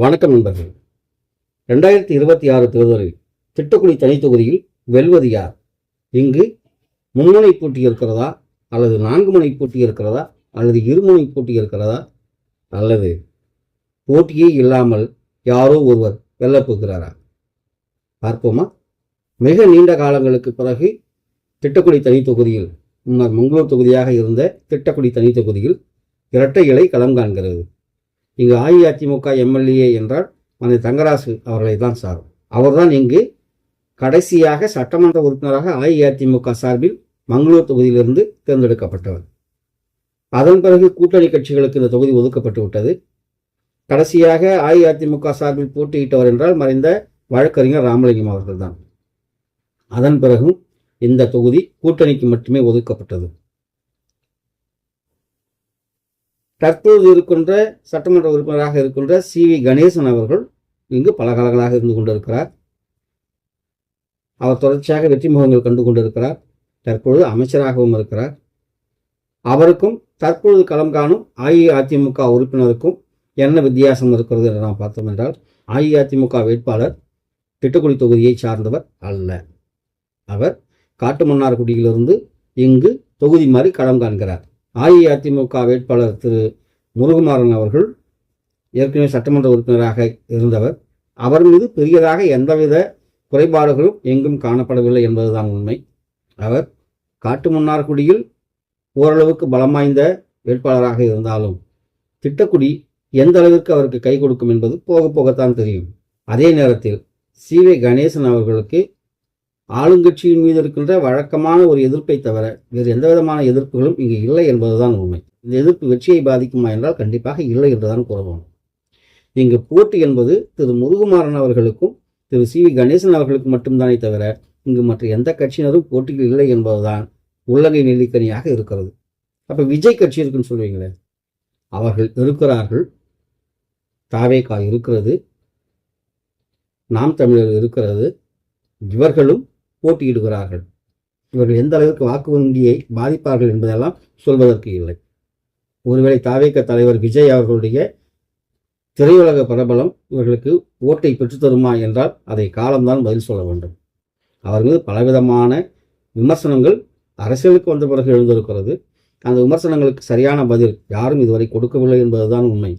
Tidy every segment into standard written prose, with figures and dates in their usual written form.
வணக்கம் நண்பர்கள். 2026 தேர்தலில் திட்டக்குடி தனித்தொகுதியில் வெல்வது யார்? இங்கு மும்முனை போட்டி இருக்கிறதா, அல்லது 4 முனை போட்டி இருக்கிறதா, அல்லது இருமுனை போட்டி இருக்கிறதா, அல்லது போட்டியே இல்லாமல் யாரோ ஒருவர் வெல்லப்போகிறாரா? பார்ப்போமா? மிக நீண்ட காலங்களுக்கு பிறகு திட்டக்குடி தனித்தொகுதியில், முன்னர் மங்களூர் தொகுதியாக இருந்த திட்டக்குடி தனித்தொகுதியில் இரட்டை இலை களம் காண்கிறது. இங்கு அஇஅதிமுக எம்எல்ஏ என்றால் அந்த தங்கராசு அவர்களை தான் சாரும். அவர்தான் இங்கு கடைசியாக சட்டமன்ற உறுப்பினராக அஇஅதிமுக சார்பில் மங்களூர் தொகுதியிலிருந்து தேர்ந்தெடுக்கப்பட்டவர். அதன் பிறகு கூட்டணி கட்சிகளுக்கு இந்த தொகுதி ஒதுக்கப்பட்டு விட்டது. கடைசியாக அஇஅதிமுக சார்பில் போட்டியிட்டவர் என்றால் மறைந்த வழக்கறிஞர் ராமலிங்கம் அவர்கள் தான். அதன் பிறகும் இந்த தொகுதி கூட்டணிக்கு மட்டுமே ஒதுக்கப்பட்டது. தற்போது இருக்கின்ற சட்டமன்ற உறுப்பினராக இருக்கின்ற சி.வி. கணேசன் அவர்கள் இங்கு பல காலங்களாக இருந்து கொண்டிருக்கிறார். அவர் தொடர்ச்சியாக வெற்றி முகங்கள் கண்டு கொண்டிருக்கிறார். தற்பொழுது அமைச்சராகவும் இருக்கிறார். அவருக்கும் தற்பொழுது களம் காணும் அஇஅதிமுக உறுப்பினருக்கும் என்ன வித்தியாசம் இருக்கிறது என்று நாம் பார்த்தோம் என்றால், அஇஅதிமுக வேட்பாளர் திட்டக்குடி தொகுதியை சார்ந்தவர் அல்ல. அவர் காட்டுமன்னார்குடியிலிருந்து இங்கு தொகுதி மாறி களம் காண்கிறார். அஇஅதிமுக வேட்பாளர் திரு முருகுமாறன் அவர்கள் ஏற்கனவே சட்டமன்ற உறுப்பினராக இருந்தவர். அவர் மீது பெரியதாக எந்தவித குறைபாடுகளும் எங்கும் காணப்படவில்லை என்பதுதான் உண்மை. அவர் காட்டுமன்னார்குடியில் ஓரளவுக்கு பலம் வாய்ந்த வேட்பாளராக இருந்தாலும் திட்டக்குடி எந்த அளவிற்கு அவருக்கு கை கொடுக்கும் என்பது போக போகத்தான் தெரியும். அதே நேரத்தில் சி.வி. கணேசன் அவர்களுக்கு ஆளுங்கட்சியின் மீது இருக்கின்ற வழக்கமான ஒரு எதிர்ப்பை தவிர வேறு எந்த விதமான எதிர்ப்புகளும் இங்கு இல்லை என்பதுதான் உண்மை. இந்த எதிர்ப்பு வெற்றியை பாதிக்குமா என்றால் கண்டிப்பாக இல்லை என்றுதான் கூறவும். இங்கு போட்டி என்பது திரு முருகுமாறன் அவர்களுக்கும் திரு சி.வி. கணேசன் அவர்களுக்கும் மட்டும்தானே தவிர இங்கு மற்ற எந்த கட்சியினரும் போட்டியில் இல்லை என்பதுதான் உள்ளங்கை நெல்லிக்கனியாக இருக்கிறது. அப்ப விஜய் கட்சி இருக்குன்னு சொல்வீங்களே, அவர்கள் இருக்கிறார்கள். தாவேகா இருக்கிறது, நாம் தமிழர் இருக்கிறது. இவர்களும் போட்டியிடுகிறார்கள். இவர்கள் எந்த அளவிற்கு வாக்கு வங்கியை பாதிப்பார்கள் என்பதெல்லாம் சொல்வதற்கு இல்லை. ஒருவேளை தாவேக தலைவர் விஜய் அவர்களுடைய திரையுலக பிரபலம் இவர்களுக்கு ஓட்டை பெற்றுத்தருமா என்றால் அதை காலம்தான் பதில் சொல்ல வேண்டும். அவர் மீது பலவிதமான விமர்சனங்கள் அரசியலுக்கு வந்த பிறகு எழுந்திருக்கிறது. அந்த விமர்சனங்களுக்கு சரியான பதில் யாரும் இதுவரை கொடுக்கவில்லை என்பதுதான் உண்மை.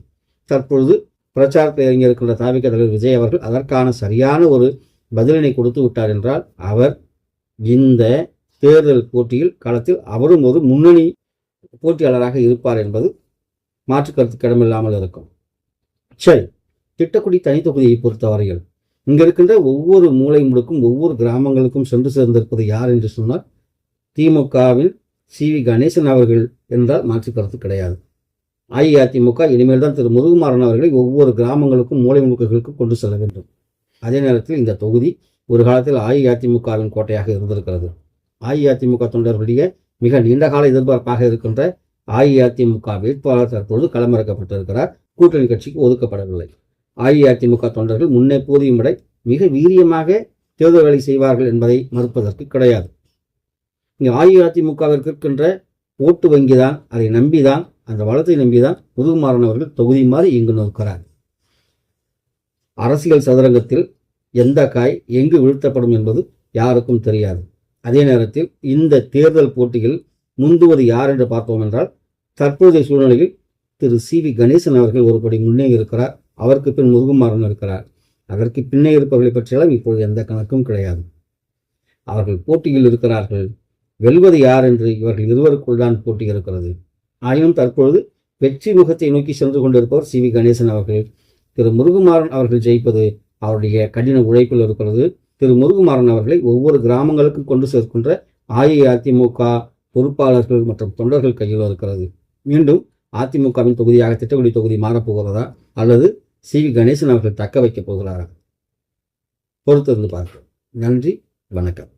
தற்பொழுது பிரச்சாரத்தில் இறங்கியிருக்கின்ற தாவேக தலைவர் விஜய் அவர்கள் அதற்கான சரியான ஒரு பதிலினை கொடுத்து விட்டார் என்றால் அவர் இந்த தேர்தல் போட்டியில் களத்தில் அவரும் ஒரு முன்னணி போட்டியாளராக இருப்பார் என்பது மாற்று கருத்துக்கு இடமில்லாமல் இருக்கும். சரி, திட்டக்குடி தனித்தொகுதியை பொறுத்தவரையில் இங்க இருக்கின்ற ஒவ்வொரு மூலை முடுக்கும் ஒவ்வொரு கிராமங்களுக்கும் சென்று சேர்ந்திருப்பது யார் என்று சொன்னால் திமுகவில் சி.வி. கணேசன் அவர்கள் என்றால் மாற்று கருத்து கிடையாது. அஇஅதிமுக இனிமேல் தான் திரு முருகுமாறன் அவர்களை ஒவ்வொரு கிராமங்களுக்கும் மூலை முடுக்குகளுக்கும் கொண்டு செல்ல வேண்டும். அதே நேரத்தில் இந்த தொகுதி ஒரு காலத்தில் அஇஅதிமுகவின் கோட்டையாக இருந்திருக்கிறது. அஇஅதிமுக தொண்டர்களுடைய மிக நீண்டகால எதிர்பார்ப்பாக இருக்கின்ற அஇஅதிமுக வேட்பாளர் தற்பொழுது களமிறக்கப்பட்டிருக்கிறார். கூட்டணி கட்சிக்கு ஒதுக்கப்படவில்லை. அஇஅதிமுக தொண்டர்கள் முன்னே போதியும் விட மிக வீரியமாக தேர்தல் வேலை செய்வார்கள் என்பதை மறுப்பதற்கு கிடையாது. இங்கே அஇஅதிமுகவிற்கு இருக்கின்ற ஓட்டு வங்கிதான், அதை நம்பிதான், அந்த வளத்தை நம்பிதான் முருகுமாறன் அவர்கள் தொகுதி மாறி இங்கு நிற்கிறார். அரசியல் சதுரங்கத்தில் எந்த காய் எங்கு வீழ்த்தப்படும் என்பது யாருக்கும் தெரியாது. அதே நேரத்தில் இந்த தேர்தல் போட்டியில் முந்துவது யார் என்று பார்த்தோம் என்றால் தற்போதைய சூழ்நிலையில் திரு சி.வி. கணேசன் அவர்கள் ஒருபடி முன்னே இருக்கிறார். அவருக்கு பின் முருகுமாறன் இருக்கிறார். அதற்கு பின்னே இருப்பவர்களை பற்றியெல்லாம் இப்பொழுது எந்த கணக்கும் கிடையாது. அவர்கள் போட்டியில் இருக்கிறார்கள். வெல்வது யார் என்று இவர்கள் இருவருக்குள் தான் போட்டி இருக்கிறது. ஆயினும் தற்பொழுது வெற்றி முகத்தை நோக்கி சென்று கொண்டிருப்பவர் சி.வி. கணேசன் அவர்கள். திரு முருகுமாறன் அவர்கள் ஜெயிப்பது அவருடைய கடின உழைப்பில் இருக்கிறது. திரு முருகுமாறன் அவர்களை ஒவ்வொரு கிராமங்களுக்கும் கொண்டு சேர்க்கின்ற அஇஅதிமுக பொறுப்பாளர்கள் மற்றும் தொண்டர்கள் கையில் இருக்கிறது. மீண்டும் அதிமுகவின் தொகுதியாக திட்டக்குடி தொகுதி மாறப்போகிறதா அல்லது சி.வி. கணேசன் அவர்கள் தக்க வைக்கப் போகிறாரா? பொறுத்திருந்து பார்க்கிறோம். நன்றி, வணக்கம்.